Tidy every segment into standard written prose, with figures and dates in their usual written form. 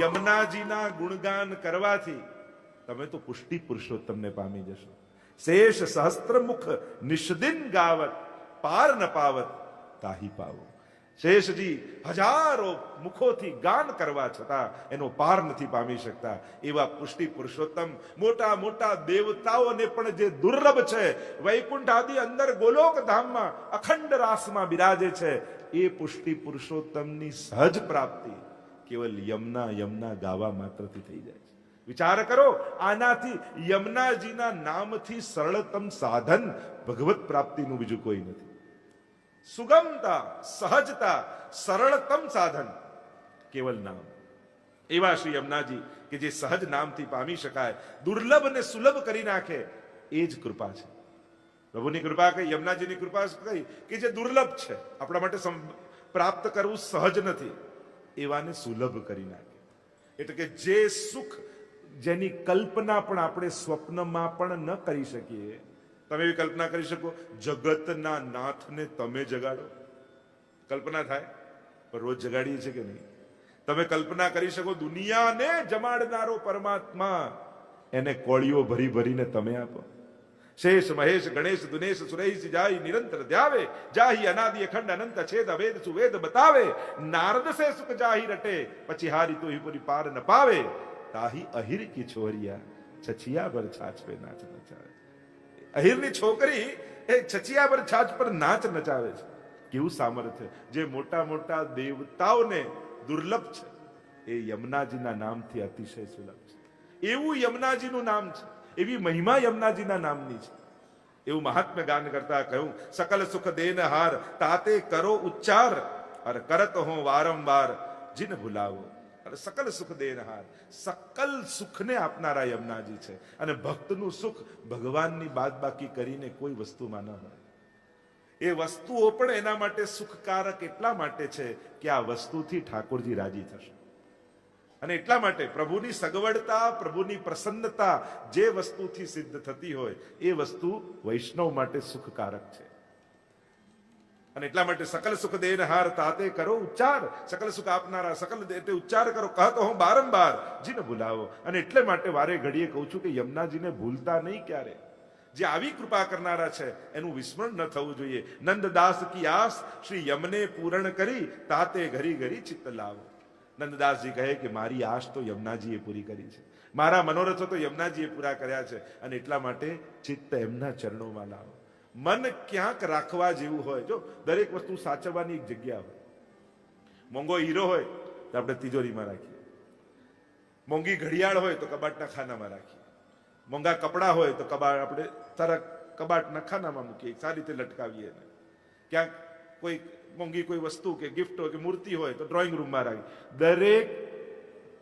યમુનાજીના ગુણગાન કરવાથી તમે તો પુષ્ટિ પુરુષોત્તમને પામી જશો. શેષ સહસ્ત્રમુખ નિષદિન ગાવત પાર ન પાવત તાહી પાવો. શેષજી હજારો મુખોથી ગાન કરવા છતાં એનો પાર નથી પામી શકતા. એવા પુષ્ટિ પુરુષોત્તમ મોટા મોટા દેવતાઓને પણ જે દુર્લભ છે, વૈકુંઠ આદિ અંદર ગોલોક ધામમાં અખંડ રાસમાં બિરાજે છે, એ પુષ્ટિ પુરુષોત્તમની સહજ પ્રાપ્તિ કેવલ યમના ગાવા માત્રથી થઈ જાય છે. વિચાર કરો, આનાથી યમુનાજીના નામથી સરળતમ સાધન ભગવત પ્રાપ્તિનું બીજું કોઈ નથી. સુગમતા, સહજતા, સરળતમ સાધન કેવલ નામ. એવા શ્રી યમુનાજી કે જે સહજ નામથી પામી શકાય, દુર્લભ ને સુલભ કરી નાખે, એ જ કૃપા છે. પ્રભુની કૃપા કઈ, યમુનાજીની કૃપા કઈ કે જે દુર્લભ છે, આપણા માટે પ્રાપ્ત કરવું સહજ નથી, એવાને સુલભ કરી નાખે. એટલે કે જે સુખ જેની કલ્પના પણ આપણે સ્વપ્નમાં પણ ન કરી શકીએ. તમે એવી કલ્પના કરી શકો, જગતના નાથને તમે જગાડો? કલ્પના થાય? પણ રોજ જગાડીએ છીએ કે નહીં? તમે કલ્પના કરી શકો, દુનિયાને જમાડનારો પરમાત્મા, એને કોળીઓ ભરી ભરીને તમે આપો? શેષ મહેશ ગણેશ દુનેશ સુરેશ જાય નિરંતર ધ્યાવે, જાહી અનાદિ અખંડ અનંત છેદ અભેદ સુવેદ બતાવે, નારદ સે સુખ જાહી રટે, પછી હારી તો પૂરી પાર ન પાવે, તાહી અહિર કી છોરિયા છછિયા પર છાછ પે નાચ નચાવે. અહિરની છોકરી એ છછિયા પર છાછ પર નાચ નચાવે છે. કેવું સામર્થ્ય! જે મોટા મોટા દેવતાઓને દુર્લભ છે, એ યમુનાજીના નામથી અતિશય સુલભ છે. એવું યમુનાજીનું નામ છે, એવી મહિમા યમુનાજીના નામની છે. એવું મહાત્મ્ય ગાન કરતા કહ્યું, સકલ સુખ દેન હાર તાતે કરો ઉચ્ચાર, અર કરત હો વારંવાર જીન ભૂલાવો. સકલ સુખ દેનહાર, સકલ સુખને આપનારા યમુનાજી છે. અને ભક્તનું સુખ ભગવાનની બાદબાકી કરીને કોઈ વસ્તુમાં ન હોય. એ વસ્તુઓ પણ એના માટે સુખકારક એટલા માટે છે કે આ વસ્તુથી ઠાકોરજી રાજી થશે. અને એટલા માટે પ્રભુની સગવડતા, પ્રભુની પ્રસન્નતા જે વસ્તુથી સિદ્ધ થતી હોય, એ વસ્તુ વૈષ્ણવ માટે સુખકારક છે. અને એટલા માટે સકલ સુખ દેનહાર તાતે કરો ઉચ્ચાર, સકલ સુખ આપનારા સકલ એટલે ઉચ્ચાર કરો, કહતો હું બારંબાર જીને ભૂલાવો. અને એટલે માટે વારે ઘડીએ કહું છું કે યમુનાજીને ભૂલતા નહીં ક્યારે. જે આવી કૃપા કરનારા છે એનું વિસ્મરણ ન થવું જોઈએ. નંદદાસ કી આસ શ્રી યમને પૂરણ કરી, તાતે ઘરી ઘરી ચિત્ત લાવો. નંદદાસજી કહે કે મારી આશ તો યમુનાજીએ પૂરી કરી છે, મારા મનોરથો તો યમુનાજીએ પૂરા કર્યા છે, અને એટલા માટે ચિત્ત એમના ચરણોમાં લાવો. મન ક્યાંક રાખવા જેવું હોય. જો દરેક વસ્તુ સાચવવાની એક જગ્યા હોય. મોંઘો હીરો હોય તો આપણે તિજોરીમાં રાખીએ, મોંઘી ઘડિયાળ હોય તો કબાટના ખાનામાં રાખીએ, મોંઘા કપડા હોય તો આપણે તારા કબાટના ખાનામાં મૂકીએ, સારી રીતે લટકાવીએ. ક્યાંક કોઈ મોંઘી કોઈ વસ્તુ કે ગિફ્ટ હોય કે મૂર્તિ હોય તો ડ્રોઈંગ રૂમમાં રાખીએ. દરેક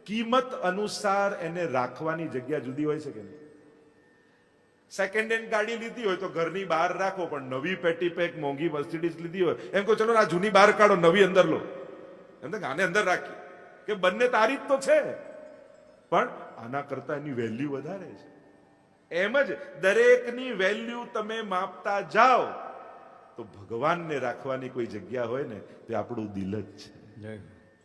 કિંમત અનુસાર એને રાખવાની જગ્યા જુદી હોય છે કે નહીં? સેકન્ડ હેન્ડ ગાડી લીધી હોય તો ઘરની બહાર રાખો, પણ નવી પેટી પેક મોંઘી મર્સિડીઝ લીધી હોય એમ કહો ચલો આ જૂની બહાર કાઢો, નવી અંદર લો. એમ તો આને અંદર રાખીએ કે બંને તારી જ તો છે, પણ આના કરતા એની વેલ્યુ વધારે છે. એમ જ દરેકની વેલ્યુ તમે માપતા જાઓ તો ભગવાનને રાખવાની કોઈ જગ્યા હોય ને તે આપણું દિલ જ છે.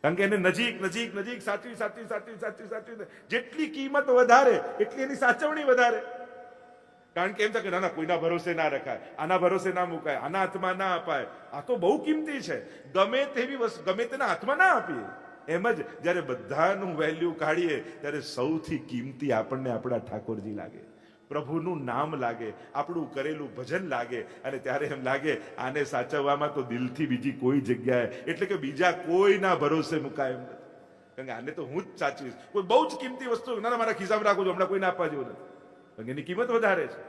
કારણ કે એને નજીક નજીક નજીક સાચવી સાચવી સાચવી સાચવી સાચવી, જેટલી કિંમત વધારે એટલી એની સાચવણી વધારે. કારણ કે એમ થાય કે ના કોઈના ભરોસે ના રખાય, આના ભરોસે ના મુકાય, આના હાથમાં ના અપાય, આ તો બહુ કિંમતી છે, ગમે તેવી વસ્તુ ગમે તેના હાથમાં ના આપીએ. એમ જ જયારે બધાનું વેલ્યુ કાઢીએ ત્યારે સૌથી કિંમતી આપણને આપણા ઠાકોરજી લાગે, પ્રભુનું નામ લાગે, આપણું કરેલું ભજન લાગે. અને ત્યારે એમ લાગે આને સાચવવામાં તો દિલથી બીજી કોઈ જગ્યાએ, એટલે કે બીજા કોઈના ભરોસે મુકાય એમ નથી. કારણ કે આને તો હું જ સાચવીશ. કોઈ બહુ જ કિંમતી વસ્તુ ના મારા ખિસ્સામાં રાખું છું, હમણાં કોઈને આપવા જેવું નથી, એની કિંમત વધારે છે.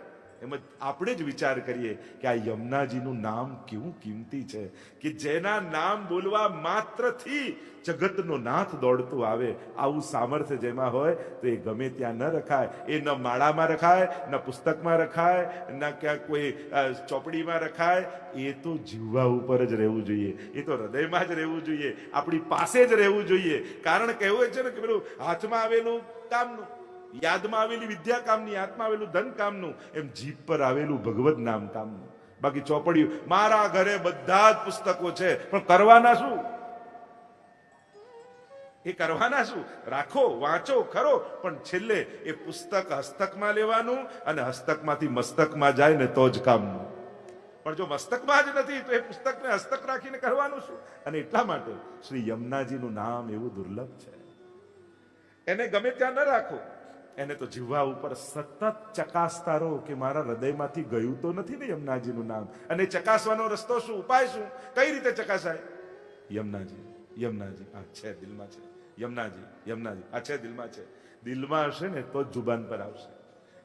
એમ આપણે જ વિચાર કરીએ કે આ યમુનાજીનું નામ કેવું કિંમતી છે કે જેના નામ બોલવા માત્રથી જગતનો નાથ દોડતો આવે. આવું સામર્થ્ય જેમાં હોય તો એ ગમે ત્યાં ન રખાય. એ ન માળામાં રખાય, ન પુસ્તકમાં રખાય, ન ક્યાંક કોઈ ચોપડીમાં રખાય. એ તો જીવવા ઉપર જ રહેવું જોઈએ, એ તો હૃદયમાં જ રહેવું જોઈએ, આપણી પાસે જ રહેવું જોઈએ. કારણ કે એવું છે ને કે પેલું હાથમાં આવેલું કામનું, યાદમાં આવેલી વિદ્યા કામની, હાથમાં આવેલું ધન કામનું, એમ જીભ પર આવેલું ભગવત નામ કામનું. બાકી ચોપડીયું, મારા ઘરે બધા જ પુસ્તકો છે પણ કરવાના શું? એ કરવાના શું? રાખો, વાંચો ખરો, પણ છેલ્લે એ પુસ્તક હસ્તકમાં લેવાનું અને હસ્તકમાંથી મસ્તકમાં જાય ને તો જ કામનું. પણ જો મસ્તકમાં જ નથી તો એ પુસ્તકને હસ્તક રાખીને કરવાનું શું? અને એટલા માટે શ્રી યમુનાજીનું નામ એવું દુર્લભ છે. એને ગમે ત્યાં ન રાખો, એને તો જીવવા ઉપર સતત ચકાસતા રહો કે મારા હૃદયમાંથી ગયું તો નથી ને યમુનાજીનું નામ. અને ચકાસવાનો રસ્તો શું, ઉપાય શું, કઈ રીતે ચકાસાય? યમુનાજી, યમુનાજી આ છે દિલમાં છે, યમુનાજી, યમુનાજી આ છે દિલમાં છે. દિલમાં હશે ને તો જ જુબાન પર આવશે.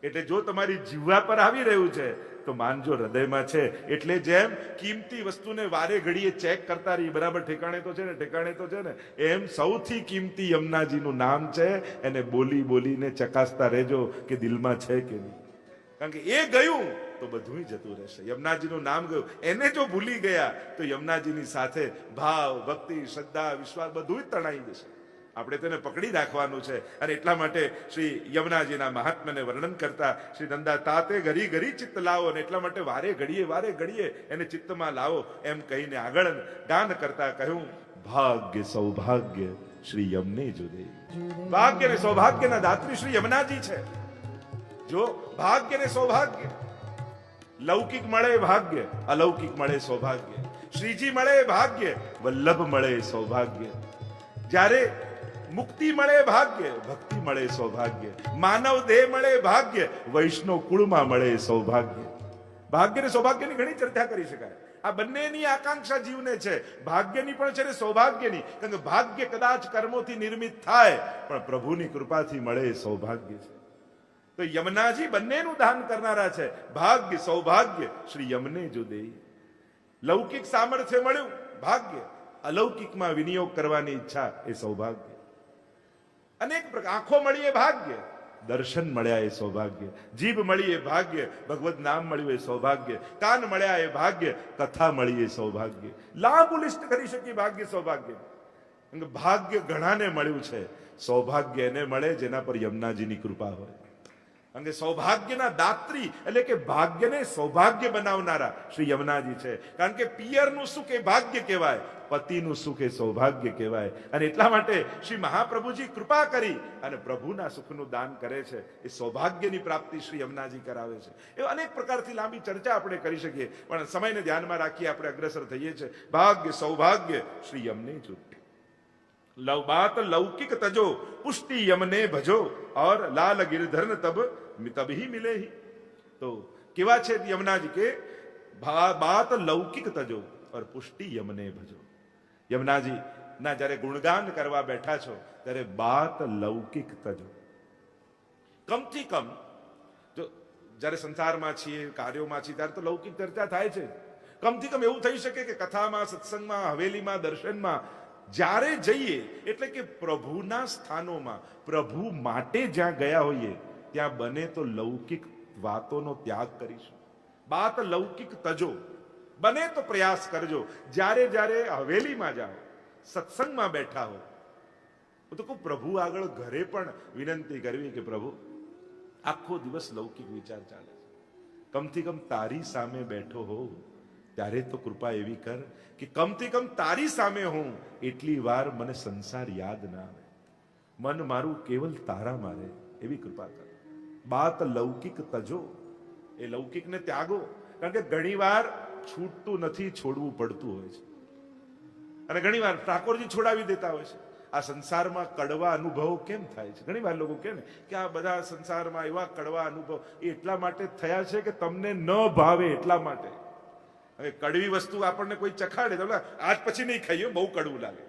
એટલે જો તમારી જીવવા પર આવી રહ્યું છે તો માનજો હૃદયમાં છે. એટલે જેમ કિંમતી વસ્તુને વારે ઘડીએ ચેક કરતા રહી, બરાબર ઠેકાણે તો છે ને, ઠેકાણે તો છે ને, એમ સૌથી કિંમતી યમુનાજીનું નામ છે. એને બોલી બોલીને ચકાસતા રહેજો કે દિલમાં છે કે નહીં. કારણ કે એ ગયું તો બધું જતું રહેશે. યમુનાજીનું નામ ગયું, એને જો ભૂલી ગયા તો યમુનાજીની સાથે ભાવ, ભક્તિ, શ્રદ્ધા, વિશ્વાસ બધું જ તણાઈ જશે. આપણે તેને પકડી રાખવાનું છે. અને એટલા માટે શ્રી યમુનાજીના મહાત્મ્યને વર્ણન કરતા શ્રી નંદા તાતે ઘરી ઘરી ચિત્ત લાવો, અને એટલા માટે વારે ઘડીએ એને ચિત્તમાં લાવો એમ કહીને આગળ ગાન કરતા કહ્યું, ભાગ્ય સૌભાગ્ય શ્રી યમને જુદે. ભાગ્ય ને સૌભાગ્યના દાત્રી શ્રી યમુનાજી છે. જો ભાગ્ય ને સૌભાગ્ય, લૌકિક મળે ભાગ્ય, અલૌકિક મળે સૌભાગ્ય. શ્રીજી મળે ભાગ્ય, વલ્લભ મળે સૌભાગ્ય. જ્યારે મુક્તિ મળે ભાગ્ય, ભક્તિ મળે સૌભાગ્ય. માનવ દેહ મળે ભાગ્ય, વૈષ્ણવ કુળમાં મળે સૌભાગ્ય. ભાગ્ય ને સૌભાગ્યની ઘણી ચર્ચા કરી શકાય. આ બંનેની આકાંક્ષા જીવને છે, ભાગ્યની પણ છે ને સૌભાગ્યની. કારણ કે ભાગ્ય કદાચ કર્મોથી નિર્મિત થાય, પણ પ્રભુની કૃપાથી મળે સૌભાગ્ય છે. તો યમુનાજી બંનેનું દાન કરનારા છે. ભાગ્ય સૌભાગ્ય શ્રી યમને જો દે. લૌકિક સામર્થ્ય મળ્યું ભાગ્ય, અલૌકિકમાં વિનિયોગ કરવાની ઈચ્છા એ સૌભાગ્ય. અનેક પ્રકાર, આંખો મળી એ ભાગ્ય, દર્શન મળ્યા એ સૌભાગ્ય. જીભ મળી એ ભાગ્ય, ભગવદ નામ મળ્યું એ સૌભાગ્ય. કાન મળ્યા એ ભાગ્ય, કથા મળી એ સૌભાગ્ય. લાંબુ લિસ્ટ કરી શકીએ ભાગ્ય સૌભાગ્ય. ભાગ્ય ઘણાને મળ્યું છે, સૌભાગ્ય એને મળે જેના પર યમુનાજીની કૃપા હોય. અને સૌભાગ્યના દાત્રી એટલે કે ભાગ્યને સૌભાગ્ય બનાવનારા શ્રી યમુનાજી છે. કારણ કે પિયરનું સુખ એ ભાગ્ય કહેવાય, પતિનું સુખ એ સૌભાગ્ય કહેવાય. અને એટલા માટે શ્રી મહાપ્રભુજી કૃપા કરી અને પ્રભુના સુખનું દાન કરે છે. એ સૌભાગ્યની પ્રાપ્તિ શ્રી યમુનાજી કરાવે છે. એ અનેક પ્રકારથી લાંબી ચર્ચા આપણે કરી શકીએ, પણ સમયને ધ્યાનમાં રાખી આપણે અગ્રસર થઈએ છીએ. ભાગ્ય સૌભાગ્ય શ્રી યમને જો. બાત લૌકિક તજો, પુષ્ટિ યમને ભજો, और लाल गिरधर तब तभी मिले ही. तो केवा છે યમુનાજી કે બાત લૌકિક તજો और પુષ્ટિ યમને ભજો. યમુનાજી ના જયારે ગુણગાન કરવા બેઠા છો ત્યારે બાત લૌકિક તજો. કમથી કમ જો જયારે સંસારમાં છીએ, કાર્યોમાં છીએ, ત્યારે તો લૌકિક ચર્ચા થાય છે. કમથી કમ એવું થઈ શકે કે કથામાં, સત્સંગમાં, હવેલીમાં, દર્શનમાં જ્યારે જઈએ એટલે કે પ્રભુના સ્થાનોમાં, પ્રભુ માટે જ્યાં ગયા હોઈએ ત્યાં બને તો લૌકિક વાતોનો ત્યાગ કરીશું. બાત લૌકિક તજો, બને તો પ્રયાસ કરજો. જ્યારે જ્યારે હવેલીમાં જાઓ, સત્સંગમાં બેઠા હો, તો કહું પ્રભુ આગળ ઘરે પણ વિનંતી કરવી કે પ્રભુ આખો દિવસ લૌકિક વિચાર ચાલે છે, કમથી કમ તારી સામે બેઠો હોઉં ત્યારે તો કૃપા એવી કર કે કમથી કમ તારી સામે હું એટલી વાર મને સંસાર યાદ ના આવે, મન મારું કેવલ તારામાં રહે એવી કૃપા કર. બાત લૌકિક તજો, એ લૌકિકને ત્યાગો. કારણ કે ઘણી વાર છૂટતું નથી, છોડવું પડતું હોય છે. અને ઘણી વાર ઠાકોરજી છોડાવી દેતા હોય છે. આ સંસારમાં કડવા અનુભવો કેમ થાય છે? ઘણી વાર લોકો કહે ને કે આ બધા સંસારમાં એવા કડવા અનુભવ એ એટલા માટે થયા છે કે તમને ન ભાવે એટલા માટે. હવે કડવી વસ્તુ આપણને કોઈ ચખાડે તો આજ પછી નહીં ખાઈએ, બહુ કડવું લાગે,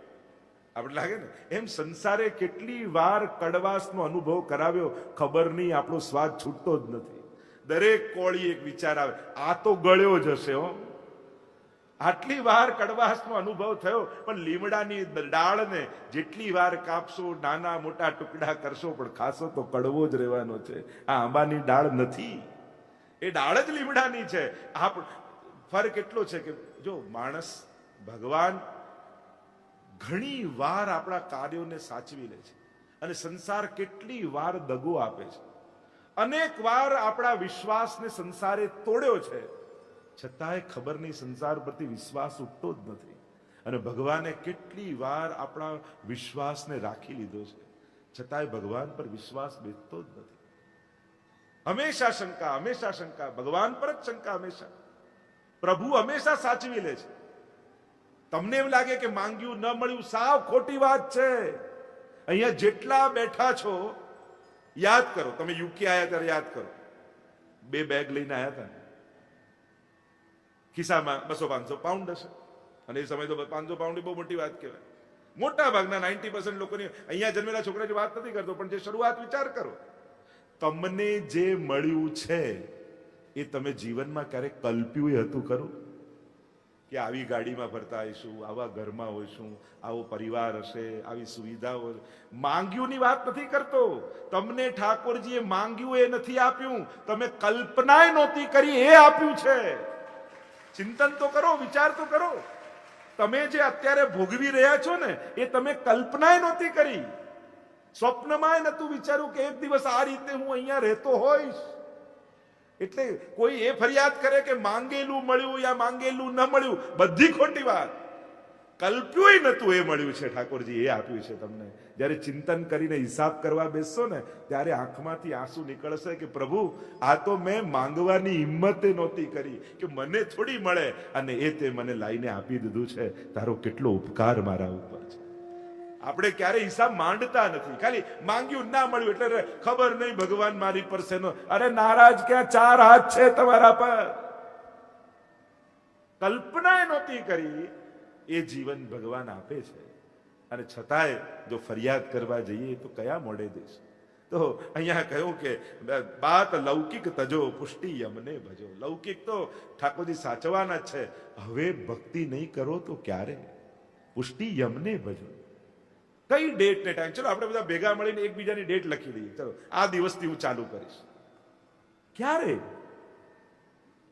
આપણે લાગે ને એમ સંસારે કેટલી વાર કડવાશનો અનુભવ કરાવ્યો, ખબર નહીં, આપણો સ્વાદ છૂટતો જ નથી. દરેક કોળી એક વિચાર આવે, આ તો ગળ્યો જ હશે હો. આટલી વાર કડવાશનો અનુભવ થયો, પણ લીમડાની ડાળને જેટલી વાર કાપશો, નાના મોટા ટુકડા કરશો, પણ ખાશો તો કડવો જ રહેવાનો છે. આ આંબાની ડાળ નથી, એ ડાળ જ લીમડાની છે. ફરક એટલો છે કે જો માણસ, ભગવાન ઘણી વાર આપણા કાર્યોને સાચવી લે છે, અને સંસાર કેટલી વાર દગો આપે છે. અનેક વાર આપણા વિશ્વાસને સંસારે તોડ્યો છે, છતાંય ખબર નહીં સંસાર પરથી વિશ્વાસ ઉઠતો જ નથી. અને ભગવાને કેટલી વાર આપણા વિશ્વાસને રાખી લીધો છે, છતાંય ભગવાન પર વિશ્વાસ બેસતો જ નથી. હંમેશા શંકા, હંમેશા શંકા, ભગવાન પર જ શંકા હંમેશા. પ્રભુ હંમેશા સાચવી લે છે. તમને એમ લાગે કે માંગ્યું ન મળ્યું, સાવ ખોટી વાત છે. અહીંયા જેટલા બેઠા છો યાદ કરો, તમે યુકે આયા ત્યારે યાદ કરો, 2 બેગ લઈને આયા હતા ને, ખિસ્સામાં 200-500 પાઉન્ડ હશે, અને એ સમય તો 500 પાઉન્ડ બહુ મોટી વાત કહેવાય. મોટા ભાગના 90% લોકોની, અહીંયા જન્મેલા છોકરાની વાત નથી કરતો, પણ જે શરૂઆત વિચાર કરો, તમને જે મળ્યું છે એ તમે જીવનમાં ક્યારેક કલ્પ્યું હતું ખરું કે આવી ગાડીમાં ફરતા હોઈશું, આવા ઘરમાં હોઈશું, આવો પરિવાર હશે, આવી સુવિધાઓ? માંગ્યુંની વાત નથી કરતો. તમને ઠાકોરજીએ માંગ્યું એ નથી આપ્યું, તમે કલ્પનાય નહોતી કરી એ આપ્યું છે. ચિંતન તો કરો, વિચાર તો કરો. તમે જે અત્યારે ભોગવી રહ્યા છો ને એ તમે કલ્પનાય નહોતી કરી. સ્વપ્નમાં નહોતું વિચાર્યું કે એક દિવસ આ રીતે હું અહીંયા રહેતો હોઈશ. એટલે કોઈ એ ફરિયાદ કરે કે માંગેલું મળ્યું યા માંગેલું ન મળ્યું, બધી ખોટી વાત. કલ્પ્યું નતું એ મળ્યું છે, ઠાકોરજી એ આપ્યું છે તમને. જ્યારે ચિંતન કરીને હિસાબ કરવા બેસશો ને ત્યારે આંખમાંથી આંસુ નીકળશે કે પ્રભુ, આ તો મેં માંગવાની હિંમતે નહોતી કરી કે મને થોડી મળે, અને એ તે મને લાઈને આપી દીધું છે. તારો કેટલો ઉપકાર મારા ઉપર છે. આપણે ક્યારે હિસાબ માંડતા નથી, ખાલી માંગ્યું ના મળ્યું એટલે ખબર નહીં ભગવાન મારી પર શેનો. અરે નારાજ ક્યાં, 4 હાથ છે તમારા પર. કલ્પના નહોતી કરી એ જીવન ભગવાન આપે છે, અને છતાંય જો ફરિયાદ કરવા જઈએ તો કયા મોડે દઈશ. તો અહીંયા કહ્યું કે બાત લૌકિક તજો પુષ્ટિ યમને ભજો. લૌકિક તો ઠાકોરજી સાચવાના જ છે, હવે ભક્તિ નહીં કરો તો ક્યારે? પુષ્ટિ યમને ભજો. કઈ ડેટ ને ટાઈમ? ચલો આપણે બધા ભેગા મળીને એકબીજાની ડેટ લખી દઈએ. ચલો આ દિવસથી હું ચાલુ કરીશ. ક્યારે?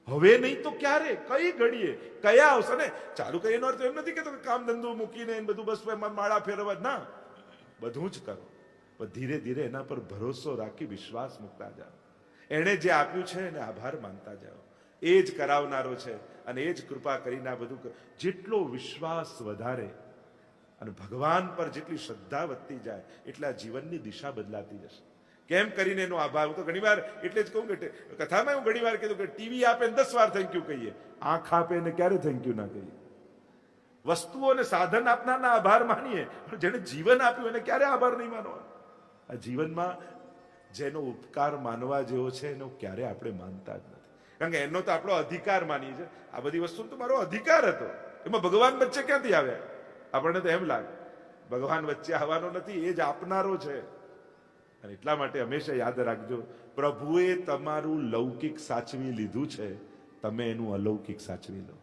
હવે નહીં તો ક્યારે? કઈ ઘડીએ? કયા આવશે? ને ચાલુ કરીએ એનો અર્થ એમ નથી કે કામ ધંધો મૂકીને બધું બસ માળા ફેરવા. ના, બધું જ કરો, પણ ધીરે ધીરે એના પર ભરોસો રાખી વિશ્વાસ મૂકતા જાઓ. એણે જે આપ્યું છે એને આભાર માનતા જાઓ. એ જ કરાવનારો છે, અને એ જ કૃપા કરીને આ બધું. જેટલો વિશ્વાસ વધારે અને ભગવાન પર જેટલી શ્રદ્ધા વધતી જાય એટલે આ જીવનની દિશા બદલાતી જશે. કેમ કરીને એનો આભાર. હું તો ઘણી વાર એટલે જ કહું કે કથામાં હું ઘણી વાર કીધું કે ટીવી આપે ને 10 વાર થેન્ક યુ કહીએ, આંખ આપે ને ક્યારે થેન્ક યુ ના કહીએ. વસ્તુઓ અને સાધન આપનારના આભાર માનીએ, પણ જેને જીવન આપ્યું એને ક્યારે આભાર નહીં માનવાનો. આ જીવનમાં જેનો ઉપકાર માનવા જેવો છે એનો ક્યારે આપણે માનતા જ નથી, કારણ કે એનો તો આપણો અધિકાર માનીએ છીએ. આ બધી વસ્તુ તો મારો અધિકાર હતો, એમાં ભગવાન વચ્ચે ક્યાંથી આવ્યા? આપણને તો એમ લાગે ભગવાન વચ્ચે આવવાનો નથી, એ જ આપનારો છે. અને એટલા માટે હંમેશા યાદ રાખજો, પ્રભુએ તમારું લૌકિક સાચવી લીધું છે, તમે એનું અલૌકિક સાચવી લો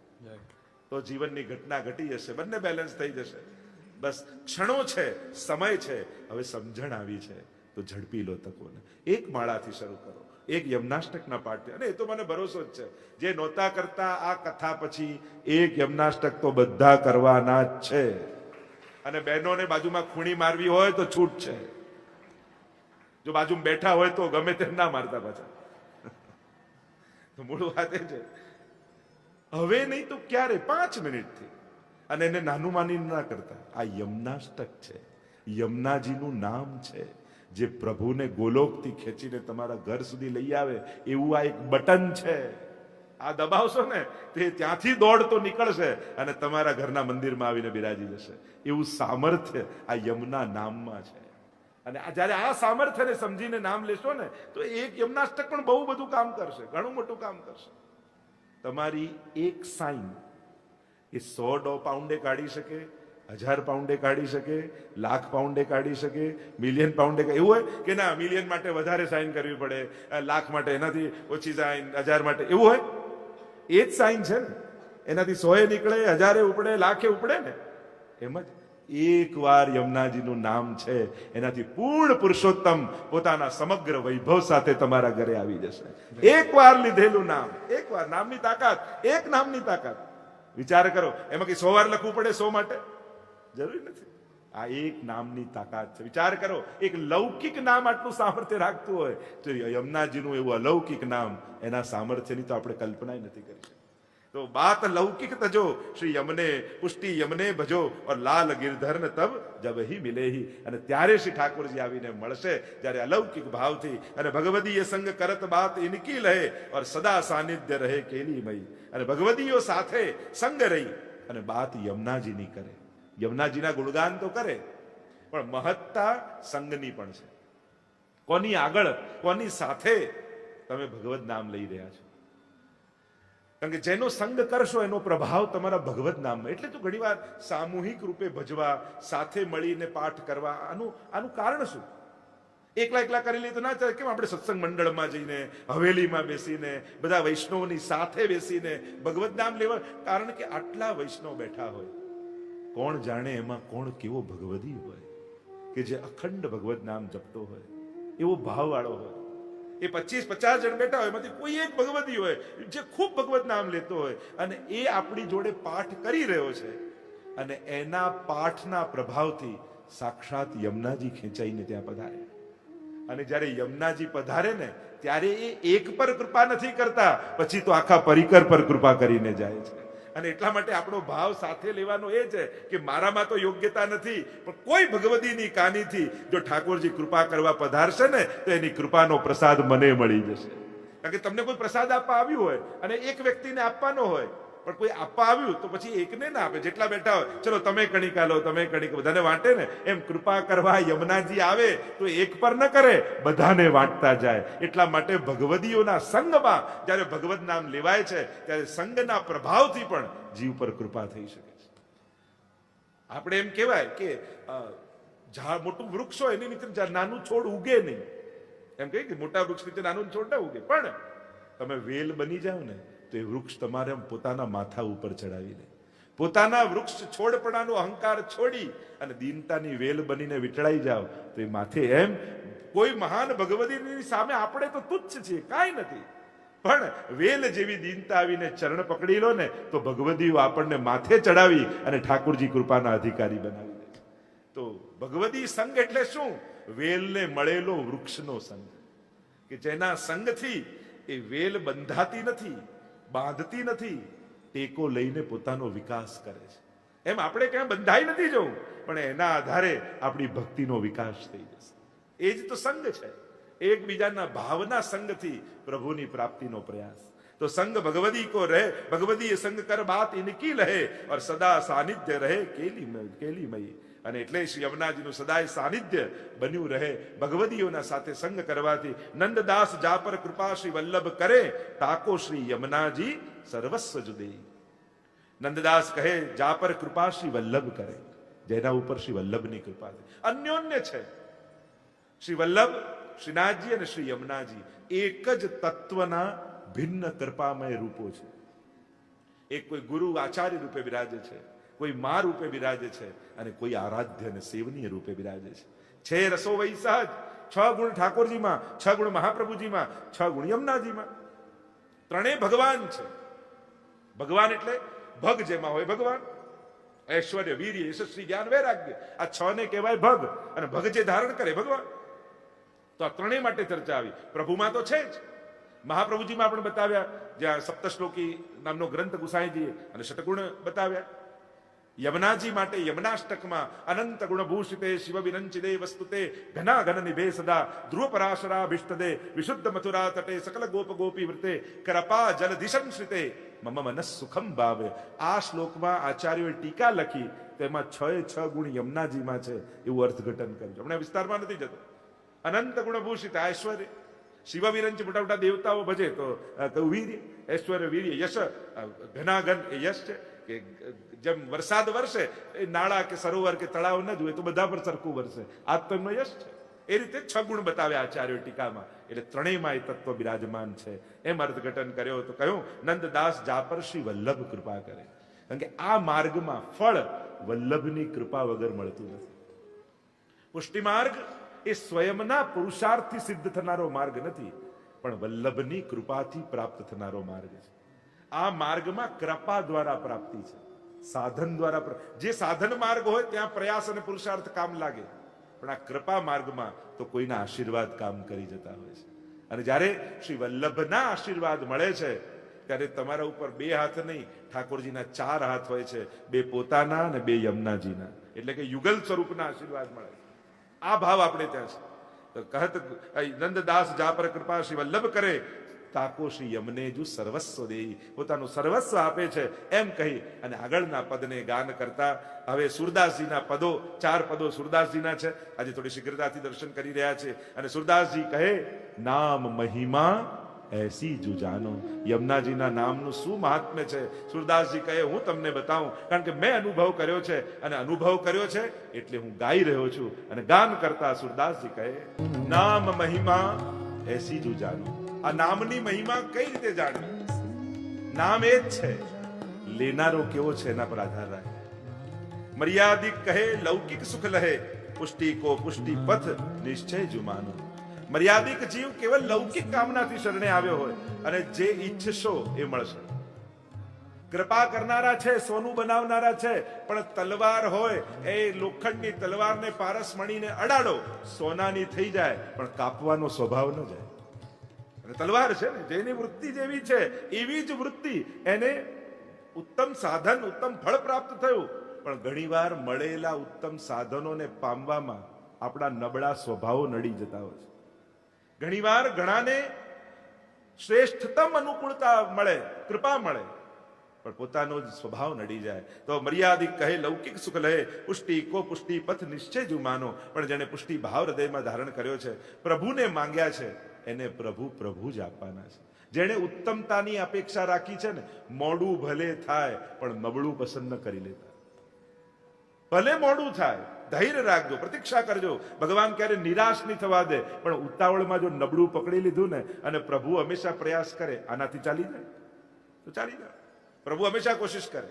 તો જીવનની ઘટના ઘટી જશે, બંને બેલેન્સ થઈ જશે. બસ ક્ષણો છે, સમય છે, હવે સમજણ આવી છે તો ઝડપી લો તકોને. એક માળાથી શરૂ કરો, એક યમનાષ્ટકના પાઠથી. અને એ તો મને ભરોસો જ છે, જે નહોતા કરતા આ કથા પછી એક યમનાષ્ટક તો બધા કરવાના જ છે. અને બહેનોને બાજુમાં ખૂણી મારવી હોય તો છૂટ છે, જો બાજુમાં બેઠા હોય તો ગમે તેમ ના મારતા પાછા. તો મૂળ વાત એ છે, હવે નહીં તો ક્યારે, 5 મિનિટથી. અને એને નાનું માની ના કરતા. આ યમનાષ્ટક છે, યમુનાજીનું નામ છે, જે પ્રભુને ગોલોકથી ખેંચીને તમારા ઘર સુધી લઈ આવે એવું આ એક બટન છે. આ દબાવશો ને તે ત્યાંથી દોડતો નીકળશે અને તમારા ઘરના મંદિરમાં આવીને બિરાજી જશે. એવું સામર્થ્ય આ યમુના નામમાં છે. અને જયારે આ સામર્થ્યને સમજીને નામ લેશો ને તો એક યમનાષ્ટક પણ બહુ બધું કામ કરશે, ઘણું મોટું કામ કરશે. તમારી એક સાઈન એ 100 પાઉન્ડે કાઢી શકે, 1000 પાઉન્ડે કાઢી શકે, લાખ પાઉન્ડે કાઢી શકે, મિલિયન પાઉન્ડે. એવું હોય કે ના મિલિયન માટે વધારે સાઈન કરવી પડે, લાખ માટે એનાથી ઓછી સાઈન, 1000 માટે, એવું હોય? એ જ સાઈન છે ને, એનાથી 100 નીકળે, 1000 ઉપડે, લાખે ઉપડે ને. એમ જ એક વાર યમુનાજીનું નામ છે, એનાથી પૂર્ણ પુરુષોત્તમ પોતાના સમગ્ર વૈભવ સાથે તમારા ઘરે આવી જશે. એક વાર લીધેલું નામ, એક વાર. નામની તાકાત, એક નામની તાકાત. વિચાર કરો, એમાં કઈ 100 વાર લખવું પડે 100 માટે? જરૂરી નથી. આ એક નામની તાકાત છે. વિચાર કરો, એક લૌકિક નામ આટલું સામર્થ્ય રાખતું હોય તો યમુનાજીનું એવું અલૌકિક નામ, એના સામર્થ્યની તો આપણે કલ્પના નથી કરી શકતા. तो बात लौकिक तजो श्री यमने पुष्टि यमने भजो और लाल गिरधर न तब जब ही मिले ही અને ત્યારે શ્રી ઠાકોરજી આવીને મળશે જ્યારે અલૌકિક ભાવથી અને ભગવદીય સંગ કરત બાત ઇનકી લહે और સદા સાનિધ્ય રહે કેલીમય અને ભગવદીયો સાથે સંગ રહી અને બાત યમુનાજીની કરે યમુનાજીના ગુણગાન તો કરે પણ મહત્તા સંગની પણ છે કોની આગળ કોની સાથે તમે ભગવદ નામ લઈ રહ્યા છો કારણ કે જેનો સંગ કરશો એનો પ્રભાવ તમારા ભગવત નામમાં એટલે તો ઘણીવાર સામૂહિક રૂપે ભજવા સાથે મળીને પાઠ કરવા આનું કારણ શું એકલા એકલા કરી લઈએ તો ના ચાલે કેમ આપણે સત્સંગ મંડળમાં જઈને હવેલીમાં બેસીને બધા વૈષ્ણવની સાથે બેસીને ભગવત નામ લેવા કારણ કે આટલા વૈષ્ણવ બેઠા હોય કોણ જાણે એમાં કોણ કેવો ભગવદી હોય કે જે અખંડ ભગવત નામ જપતો હોય એવો ભાવવાળો હોય એ 25-50 જણ બેઠા હોય એમાંથી કોઈ એક ભગવતી હોય જે ખૂબ ભગવત નામ લેતો હોય અને એ આપણી જોડે પાઠ કરી રહ્યો છે અને એના પાઠના પ્રભાવથી સાક્ષાત યમુનાજી ખેંચાઈને ત્યાં પધારે અને જ્યારે યમુનાજી પધારે ને ત્યારે એ એક પર કૃપા નથી કરતા પછી તો આખા પરિકર પર કૃપા કરીને જાય છે અને એટલા માટે આપણો ભાવ સાથે લેવાનો એ છે કે મારામાં તો યોગ્યતા નથી પણ કોઈ ભગવતીની કાનીથી જો ઠાકોરજી કૃપા કરવા પધારશે ને તો એની કૃપાનો પ્રસાદ મને મળી જશે કારણ કે તમને કોઈ પ્રસાદ આપવા આવ્યું હોય અને એક વ્યક્તિને આપવાનો હોય પણ કોઈ આપવા આવ્યું તો પછી એકને ના આપે જેટલા બેઠા હોય ચલો તમે કણિકા લો તમે કણિકા બધાને વાંટે ને એમ કૃપા કરવા યમુનાજી આવે તો એક પર ન કરે બધાને વાંટતા જાય એટલા માટે ભગવદીઓના સંગમાં જ્યારે ભગવદ નામ લેવાય છે ત્યારે સંગના પ્રભાવથી પણ જીવ પર કૃપા થઈ શકે છે આપણે એમ કહેવાય કે મોટું વૃક્ષ હોય એની નીચે નાનું છોડ ઉગે નહીં એમ કહે કે મોટા વૃક્ષ નીચે નાનું છોડ ના ઉગે પણ તમે વેલ બની જાઓ ને તો એ વૃક્ષ તમારે પોતાના માથા ઉપર ચડાવી લે પોતાના વૃક્ષ છોડપણાનો અહંકાર છોડી અને દીનતાની વેલ બનીને વીંટળાઈ જાઓ તો એ માથે એમ કોઈ મહાન ભગવતીની સામે આપણે તો તુચ્છ છીએ કાંઈ નથી પણ વેલ જેવી દીનતા આવીને ચરણ પકડી લો ને તો ભગવતીઓ આપણને માથે ચડાવી અને ઠાકોરજી કૃપાના અધિકારી બનાવી દે તો ભગવતી સંગ એટલે શું વેલને મળેલો વૃક્ષનો સંગ કે જેના સંગથી એ વેલ બંધાતી નથી બાંધતી નથી ટેકો લઈને પોતાનો વિકાસ કરે છે એમ આપણે ક્યાં બંધાઈ નથી જવું પણ એના આધારે આપણી ભક્તિનો વિકાસ થઈ જશે એ જ તો સંગ છે એકબીજાના ભાવના સંગથી પ્રભુની પ્રાપ્તિનો પ્રયાસ તો સંગ ભગવદી કો રહે ભગવદી સંગ કર બાત ઇનકી લહે और સદા સાનિધ્ય રહે કેલીમય અને એટલે શ્રી યમુનાજીનું સદાય સાનિધ્ય બન્યું રહે ભગવદીઓના સાથે સંગ કરવાથી નંદદાસ જા પર કૃપા શ્રી વલ્લભ કરે તાકો શ્રી યમુનાજી સર્વસ્વ જુદે નંદદાસ કહે જા પર કૃપા શ્રી વલ્લભ કરે જેના ઉપર શ્રી વલ્લભની કૃપા છે અન્યોન્ય છે શ્રી વલ્લભ શ્રીનાથજી અને શ્રી યમુનાજી એક જ તત્વના ભિન્ન કૃપામય રૂપો છે એક કોઈ ગુરુ આચાર્ય રૂપે બિરાજે છે કોઈ મા રૂપે બિરાજે છે અને કોઈ આરાધ્ય અને સેવનીય રૂપે બિરાજે છે રસો વૈ સહજ 6 ગુણ ઠાકોરજીમાં 6 ગુણ મહાપ્રભુજીમાં 6 ગુણ યમુનાજીમાં ત્રણેય ભગવાન છે ભગવાન એટલે ભગ જેમાં હોય ભગવાન ઐશ્વર્ય વીર્ય યશસ્વી જ્ઞાન વૈરાગ્ય આ 6 ને કહેવાય ભગ અને ભગ જે ધારણ કરે ભગવાન તો આ ત્રણેય માટે ચર્ચા આવી પ્રભુમાં તો છે જ મહાપ્રભુજીમાં આપણે બતાવ્યા જ્યાં સપ્તશ્લોકી નામનો ગ્રંથ ગુસાઈજીએ અને શતગુણ બતાવ્યા યમુનાજી માટે યમુનાષ્ટકમાં અનંત ગુણભૂષિતે શિવ વિરંચિદે વસ્તુતે ઘના ઘન નિભે સદા ધ્રુવ પરાશરા ભિષ્ટદે વિશુદ્ધ મથુરા તટે સકલ ગોપ ગોપી વૃતે કરપા જલધિશન શ્રિતે મમ મનસ સુખમ ભાવે આ શ્લોકમાં આચાર્યોએ ટીકા લખી તેમાં 6 ગુણ યમુનાજીમાં છે એવું અર્થઘટન કર્યું હમણાં વિસ્તારમાં નથી જતો અનંત ગુણભૂષિત ઐશ્વર્ય શિવ વિરંચ મોટા મોટા દેવતાઓ ભજે તો વીર્ય ઐશ્વર્ય વીર્ય યશ ઘનાઘન એ યશ છે કે જેમ વરસાદ વરસે એ નાળા કે સરોવર કે તળાવ ન જ હોય તો બધા પર સરખું વરસે આ તો એમનો યશ છે એ રીતે 6 ગુણ બતાવ્યા આચાર્યો ટીકામાં એટલે ત્રણેયમાં એ તત્વ બિરાજમાન છે એમ અર્થઘટન કર્યો તો કહ્યું નંદદાસ જા પર શ્રી વલ્લભ કૃપા કરે કારણ કે આ માર્ગમાં ફળ વલ્લભની કૃપા વગર મળતું નથી પુષ્ટિ માર્ગ એ સ્વયંના પુરુષાર્થથી સિદ્ધ થનારો માર્ગ નથી પણ વલ્લભની કૃપાથી પ્રાપ્ત થનારો માર્ગ છે આ માર્ગમાં કૃપા દ્વારા પ્રાપ્તિ છે સાધન દ્વારા જે સાધન માર્ગ હોય ત્યાં પ્રયાસ અને પુરુષાર્થ કામ લાગે પણ આ કૃપા માર્ગમાં તો કોઈના આશીર્વાદ કામ કરી જતા હોય છે અને જ્યારે શ્રી વલ્લભના આશીર્વાદ મળે છે કે અરે તમારા ઉપર બે હાથ નહીં, ઠાકોરજીના 4 હાથ હોય છે, 2 પોતાના અને 2 યમુનાજીના, એટલે કે યુગલ સ્વરૂપના આશીર્વાદ મળે. આ ભાવ આપણે ત્યાં છે. તો કહત નંદદાસ જા પર કૃપા શ્રી વલ્લભ કરે, તાકો શ્રી યમને સર્વસ્વ દેહી, પોતાનું સર્વસ્વ આપે છે એમ કહી અને આગળના પદને ગાન કરતા હવે સુરદાસજીના પદો, 4 પદો સુરદાસજીના છે. આજે થોડી શીઘ્રતાથી દર્શન કરી રહ્યા છે. અને સુરદાસજી કહે, નામ મહિમા એસી જુજાનો. યમુનાજીના નામનું શું મહાત્મ્ય છે સુરદાસજી કહે હું તમને બતાવું, કારણ કે મેં અનુભવ કર્યો છે અને અનુભવ કર્યો છે એટલે હું ગાઈ રહ્યો છું. અને ગાન કરતા સુરદાસજી કહે, નામ મહિમા એસી જુજાનો. આ નામની મહિમા કઈ રીતે જાણવી? નામ એ જ છે, લેનારો કેવો છે એના પર આધાર રાખે. મર્યાદિક કહે લૌકિક સુખ લહે, પુષ્ટિ કો પુષ્ટિ પથ નિશ્ચય જુમાનો. મર્યાદિક જીવ કેવલ લૌકિક કામનાથી શરણે આવ્યો હોય અને જે ઈચ્છશો એ મળશે. કૃપા કરનારા છે, સોનું બનાવનારા છે, પણ તલવાર હોય એ લોખંડની તલવારને પારસ મણીને અડાડો, સોનાની થઈ જાય પણ કાપવાનો સ્વભાવ ન જાય. અને તલવાર છે ને, જેની વૃત્તિ જેવી છે એવી જ વૃત્તિ, એને ઉત્તમ સાધન, ઉત્તમ ફળ પ્રાપ્ત થયું, પણ ઘણીવાર મળેલા ઉત્તમ સાધનોને પામવામાં આપણા નબળા સ્વભાવો નડી જતા હોય છે. ઘણીવાર ઘણાને શ્રેષ્ઠતમ અનુકૂળતા મળે, કૃપા મળે, પણ પોતાનો જ સ્વભાવ નડી જાય. તો મર્યાદિક કહે લૌકિક સુખ લહે, પુષ્ટિ કો પુષ્ટિ પથ નિશ્ચય જુમાનો. પણ જેને પુષ્ટિ ભાવ હૃદયમાં ધારણ કર્યો છે, પ્રભુને માંગ્યા છે, એને પ્રભુ પ્રભુ જ આપવાના છે. જેણે ઉત્તમતાની અપેક્ષા રાખી છે ને, મોડું ભલે થાય પણ નબળું પસંદ ન કરી લેતા. ભલે મોડું થાય, ધૈર્ય રાખજો, પ્રતીક્ષા કરજો. ભગવાન ક્યારે નિરાશ નહીં થવા દે, પણ ઉતાવળમાં જો નબળું પકડી લીધું ને, અને પ્રભુ હંમેશા પ્રયાસ કરે આનાથી ચાલી જાય તો ચાલી જાય. પ્રભુ હંમેશા કોશિશ કરે.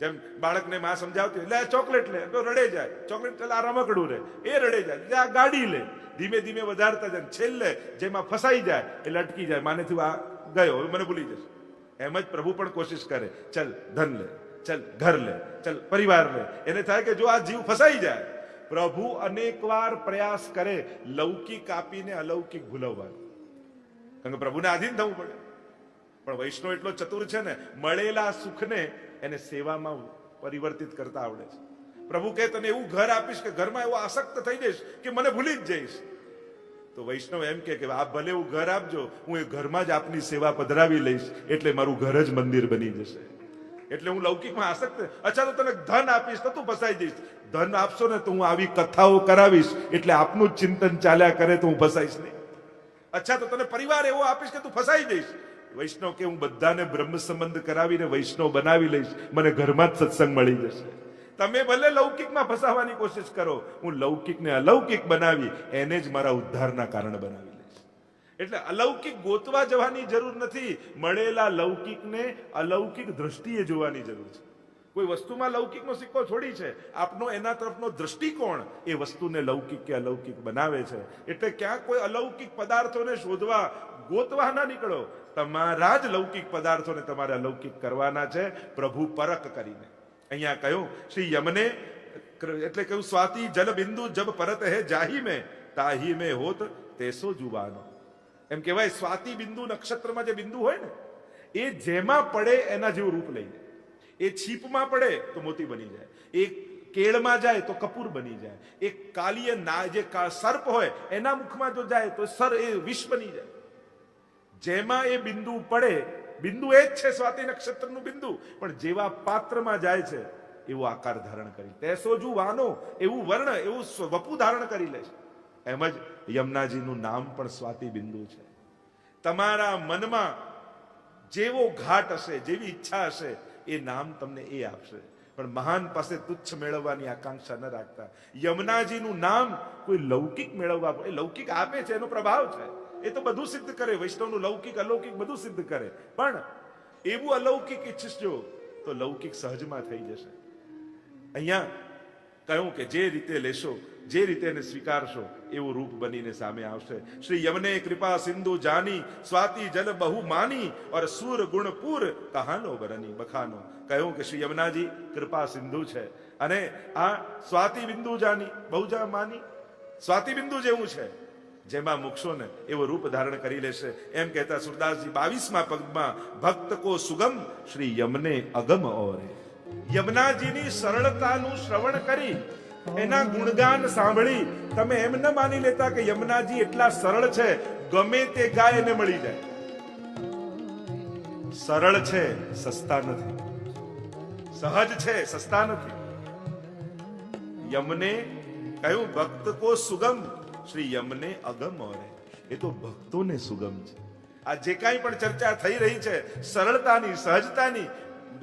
જેમ બાળકને માં સમજાવતી, લે ચોકલેટ લે, તો રડે જાય, ચોકલેટ ચાલ, આ રમકડું રે, એ રડે જાય, આ ગાડી લે, ધીમે ધીમે વધારતા જાય, છેલ્લે જેમાં ફસાઈ જાય એટલે અટકી જાય, માનેથી આ ગયો, હવે મને ભૂલી જશે. એમ જ પ્રભુ પણ કોશિશ કરે, ચલ ધન લે, ચલ ઘર લે, ચલ પરિવાર લે. એને થાય કે જો આ જીવ ફસાઈ જાય, પ્રભુ અનેકવાર પ્રયાસ કરે લૌકિક આપીને અલૌકિક ભૂલવવાનો, કારણ કે પ્રભુને આધીન થવું પડે. પણ વૈષ્ણવ એટલો ચતુર છે ને, મળેલા સુખને એને સેવામાં પરિવર્તિત કરતા આવડે છે. પ્રભુ કહે તને એવું ઘર આપીશ કે ઘરમાં એવો આસક્ત થઈ જઈશ કે મને ભૂલી જ જઈશ. તો વૈષ્ણવ એમ કે આપ ભલે એવું ઘર આપજો, હું એ ઘરમાં જ આપની સેવા પધરાવી લઈશ, એટલે મારું ઘર જ મંદિર બની જશે. એટલે હું લૌકિકમાં આસક્ત. અચ્છા તો તને ધન આપીશ તો તું ફસાઈ જઈશ. ધન આપશો ને તો હું આવી કથાઓ કરાવીશ, એટલે આપનું જ ચિંતન ચાલ્યા કરે તો હું ફસાઈશ નહીં. અચ્છા તો તને પરિવાર એવો આપીશ કે તું ફસાઈ જઈશ. વૈષ્ણવ કે હું બધાને બ્રહ્મ સંબંધ કરાવીને વૈષ્ણવ બનાવી લઈશ, મને ઘરમાં જ સત્સંગ મળી જશે. તમે ભલે લૌકિકમાં ફસાવાની કોશિશ કરો, હું લૌકિકને અલૌકિક બનાવી એને જ મારા ઉદ્ધારના કારણ બનાવી લઈશ. એટલે અલૌકિક ગોતવા જવાની જરૂર નથી, મળેલા લૌકિકને અલૌકિક દ્રષ્ટિએ જોવાની જરૂર છે. કોઈ વસ્તુમાં લૌકિકનો સિક્કો છોડી છે, આપનો એના તરફનો દ્રષ્ટિકોણ એ વસ્તુને લૌકિક કે અલૌકિક બનાવે છે. એટલે ક્યાંક કોઈ અલૌકિક પદાર્થોને શોધવા, ગોતવા ના નીકળો. તમારા જ લૌકિક પદાર્થોને તમારે અલૌકિક કરવાના છે, પ્રભુ પરક કરીને. અહીંયા કહ્યું શ્રી યમને, એટલે કહ્યું સ્વાતિ જલ બિંદુ જબ પરત હે જાહી મેં, તાહી મેં હોત તેસો જુવાનો. એમ કહેવાય સ્વાતિ બિંદુ, નક્ષત્રમાં જે બિંદુ હોય ને, એ જેમાં પડે એના જેવું રૂપ લઈ લે. એ છીપમાં પડે તો મોતી બની જાય, એ કેળમાં જાય તો કપૂર બની જાય, એ કાલીય જે સર્પ હોય એના મુખમાં જો જાય તો એ વિષ બની જાય. જેમાં એ બિંદુ પડે, બિંદુ એ જ છે સ્વાતિ નક્ષત્રનું બિંદુ, પણ જેવા પાત્રમાં જાય છે એવો આકાર ધારણ કરી, તેસો જુવાનો, એવું વર્ણ, એવું વપુ ધારણ કરી લે છે. એમ જ યમુનાજીનું નામ પણ સ્વાતિ બિંદુ છે. તમારા મનમાં જેવો ઘાટ હશે, જેવી ઈચ્છા હશે, એ નામ તમને એ આપશે. પણ મહાન પાસે તુચ્છ મેળવવાની આકાંક્ષા ન રાખતા. યમુનાજીનું નામ કોઈ લૌકિક મેળવવા, એ લૌકિક આપે છે, એનો પ્રભાવ છે, એ તો બધું સિદ્ધ કરે. વૈષ્ણવનું લૌકિક અલૌકિક બધું સિદ્ધ કરે, પણ એવું અલૌકિક ઈચ્છશો તો લૌકિક સહજમાં થઈ જશે. અહીંયા કહ્યું કે જે રીતે લેશો, જે રીતે એને સ્વીકારશો એવું રૂપ બનીને સામે આવશે. શ્રી યમને કૃપા સિંધુ જાની, સ્વાતિ જલ બહુ માની, और સુર ગુણપુર કહાનો બરની બખાનો. કહ્યું કે શ્રી યમુનાજી કૃપા સિંધુ છે, અને આ સ્વાતિ બિંદુ જાની, બહુ જા માની, સ્વાતિ બિંદુ જેવું છે. જેમાં મૂકશો ને એવો રૂપ ધારણ કરી લેશે. એમ કહેતા સુરદાસજી 22મા પદમાં ભક્ત કો સુગમ શ્રી યમને અગમ ઓરે. યમુનાજીની સરળતાનું શ્રવણ કરી એના ગુણગાન સાંભળી તમે એમ ન માની લેતા કે યમુનાજી એટલા સરળ છે ગમે તે ગાય એને મળી જાય. સરળ છે, સસ્તા નથી. સહજ છે, સસ્તા નથી. યમને કહ્યું ભક્ત કો સુગમ શ્રી યમને અગમ ઓરે. એ તો ભક્તોને સુગમ છે. આ જે કાંઈ પણ ચર્ચા થઈ રહી છે સરળતાની, સહજતાની,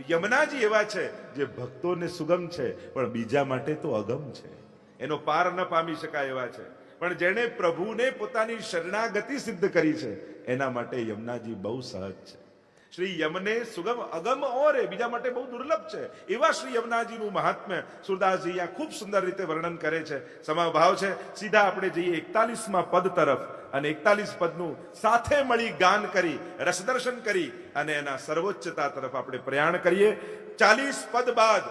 યમુનાજી એવા છે જે ભક્તોને સુગમ છે પણ બીજા માટે તો અગમ છે. એનો પાર ન પામી શકાય એવા છે. પણ જેણે પ્રભુને પોતાની શરણાગતિ સિદ્ધ કરી છે એના માટે યમુનાજી બહુ સહજ છે. શ્રી યમને સુગમ અગમ ઓરે, બીજા માટે બહુ દુર્લભ છે. એવા શ્રી યમુનાજીનું મહાત્મ્ય સુરદાસજી આ ખૂબ સુંદર રીતે વર્ણન કરે છે. સમાભાવ છે. સીધા આપણે જઈએ 41મા પદ તરફ અને 41 પદનું સાથે મળી ગાન કરી, રસદર્શન કરી અને એના સર્વોચ્ચતા તરફ આપણે પ્રયાણ કરીએ. 40 પદ બાદ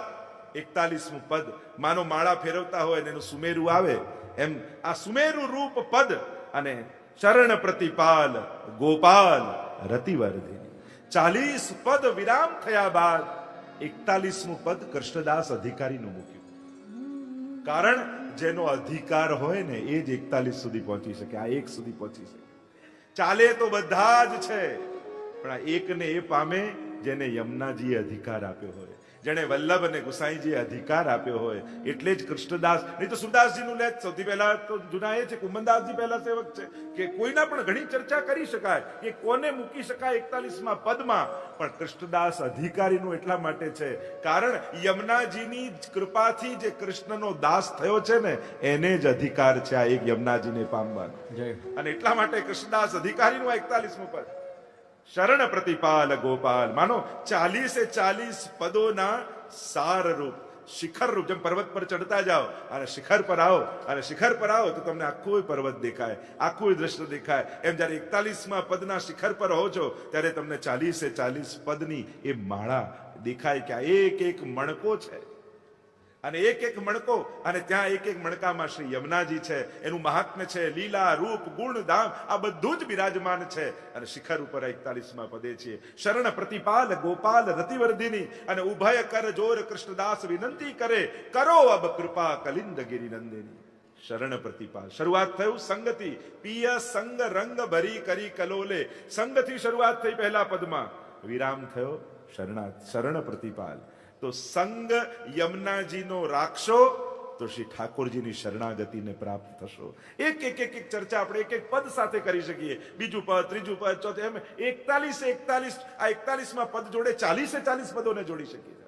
41મું પદ માનો માળા ફેરવતા હોય અને એનું સુમેરું આવે એમ આ સુમેરુ રૂપ પદ અને શરણ પ્રતિપાલ ગોપાલ રતિવર્ધિની. 40 પદ વિરામ થયા બાદ 41મું પદ કૃષ્ણદાસ અધિકારીનું મૂક્યું. કારણ જેનો અધિકાર હોય ને એ જ 41 સુધી પહોંચી શકે. આ એક સુધી પહોંચી શકે. ચાલે તો બધા જ છે પણ આ એકને એ પામે જેને યમુનાજીએ અધિકાર આપ્યો હોય, જેને વલ્લભ અને ગુસાઈજીએ અધિકાર આપ્યો હોય. એટલે જ કૃષ્ણદાસ, નહીં તો સુરદાસજીનું લે સૌથી પહેલા તો જુના એ છે કુંભનદાસજી પહેલા સેવક છે કે કોઈના પણ ઘણી ચર્ચા કરી શકાય કે કોને મૂકી શકાય 41મા પદમાં, પણ કૃષ્ણદાસ અધિકારીનું એટલા માટે છે કારણ યમુનાજીની કૃપાથી જે કૃષ્ણનો દાસ થયો છે ને એને જ અધિકાર છે આ એક યમુનાજીને પામવાનો. અને એટલા માટે કૃષ્ણદાસ અધિકારીનું 41મું પદ શરણ પ્રતિપાલ ગોપાલ. માનો 40 પદોના સાર રૂપ, શિખર રૂપ. જેમ પર્વત પર ચડતા જાઓ અને શિખર પર આવો અને શિખર પર આવો તો તમને આખું પર્વત દેખાય, આખું દ્રશ્ય દેખાય. એમ જયારે 41મા પદના શિખર પર હો છો ત્યારે તમને 40 પદની એ માળા દેખાય કે આ એક એક મણકો છે અને એક એક મણકો અને ત્યાં એક એક મણકામાં શ્રી યમુનાજી છે. એનું મહાત્મ્ય છે, લીલા રૂપ ગુણ ધામ આ બધું જ બિરાજમાન છે. અને શિખર ઉપર 41મા પદે છે શરણ પ્રતિપાલ ગોપાલ રતિવર્ધિની અને ઉભય કર જોર કૃષ્ણદાસ વિનંતી કરે કરો અબ કૃપા કલિંદ ગિરી નંદિની. શરણ પ્રતિપાલ શરૂઆત થયું સંગથી, પિય સંગ રંગ ભરી કરી કલોલે. સંગથી શરૂઆત થઈ પહેલા પદમાં, વિરામ થયો શરણ પ્રતિપાલ. તો સંગ યમુનાજીનો રાખશો તો શ્રી ઠાકોરજીની શરણાગતિને પ્રાપ્ત થશો. એક ચર્ચા આપણે એક પદ સાથે કરી શકીએ. બીજું પદ, ત્રીજું પદ, ચોથું, એમ 41 આ 41મા પદ જોડે 40 પદોને જોડી શકીએ.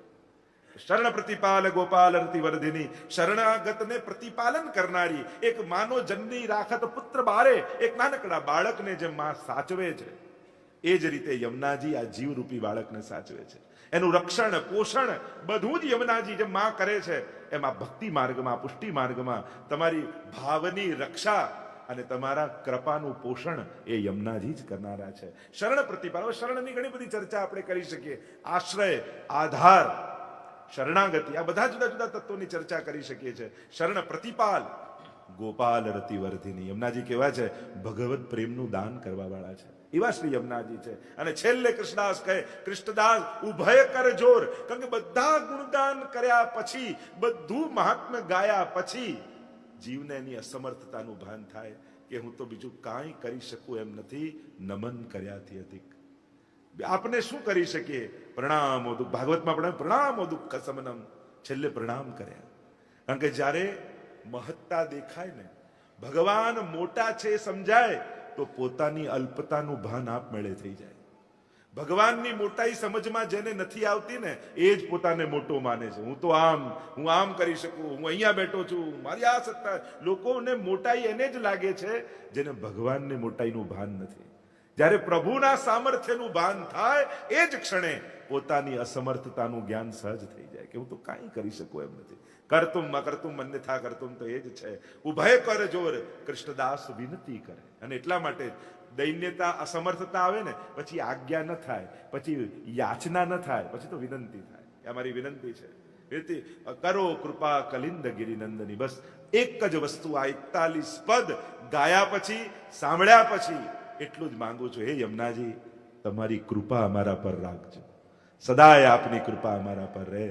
શરણ પ્રતિપાલ ગોપાલ રતિવર્ધિની, શરણાગતને પ્રતિપાલન કરનારી. એક માનો જનની રાખત પુત્ર બારે, એક નાનકડા બાળકને જેમ માં સાચવે છે એ જ રીતે યમુનાજી આ જીવરૂપી બાળકને સાચવે છે. એનું રક્ષણ પોષણ બધું જ યમુનાજી જેમ માં કરે છે એમ આ ભક્તિ માર્ગમાં, પુષ્ટિ માર્ગમાં તમારી ભાવની રક્ષા અને તમારા કૃપાનું પોષણ એ યમુનાજી જ કરનારા છે. શરણ પ્રતિપાલ. શરણની ઘણી બધી ચર્ચા આપણે કરી શકીએ. આશ્રય, આધાર, શરણાગતિ, આ બધા જુદા જુદા તત્વોની ચર્ચા કરી શકીએ છીએ. શરણ પ્રતિપાલ ગોપાલ રતિવર્ધિની. યમુનાજી કેવા છે? ભગવત પ્રેમનું દાન કરવા વાળા છે એવા શ્રી યમુનાજી છે. અને છેલ્લે કૃષ્ણદાસ કહે કૃષ્ણદાસ ઉભય કર જોર. કારણ કે બધા ગુણગાન કર્યા પછી, બધું મહાત્મ્ય ગાયા પછી જીવને એની અસમર્થતાનું ભાન થાય કે હું તો બીજું કાંઈ કરી શકું એમ નથી, નમન કર્યાથી અધિક. આપને શું કરી શકીએ? પ્રણામો દુઃખ. ભાગવતમાં પણ પ્રણામો દુઃખ સમનમ. છેલ્લે પ્રણામ કર્યા. કારણ કે જ્યારે મહત્તા દેખાય ને, ભગવાન મોટા છે સમજાય તો પોતાની અલ્પતાનું ભાન આપમેળે થઈ જાય. ભગવાનની મોટાઈ સમજમાં જેને નથી આવતી ને એ જ પોતાને મોટો માને છે. હું આમ કરી શકું, હું અહીંયા બેઠો છું, મારી આ સત્તા. લોકોને મોટાઈ એને જ લાગે છે જેને ભગવાનની મોટાઈનું ભાન નથી. જ્યારે પ્રભુના સામર્થ્યનું ભાન થાય એ જ ક્ષણે પોતાની અસમર્થતાનું જ્ઞાન સહજ થઈ જાય કે હું તો કાંઈ કરી શકું એમ નથી. કરતુમ અકર્તુમ મન્યથા કરતુમ તો એ જ છે. ઉભય કર જોર કૃષ્ણદાસ વિનતી કરે. અને એટલા માટે દૈન્યતા, અસમર્થતા આવે ને પછી આજ્ઞા ન થાય, પછી યાચના ન થાય, પછી તો વિનંતી થાય. એ અમારી વિનંતી છે. એથી કરો કૃપા કલિંદ ગિરિનંદની. બસ એક જ વસ્તુ આ 41 પદ ગાયા પછી, સાંભળ્યા પછી એટલું જ માંગુ છું, હે યમુનાજી તમારી કૃપા અમારા પર રાખજો, સદાય આપની કૃપા અમારા પર રહે.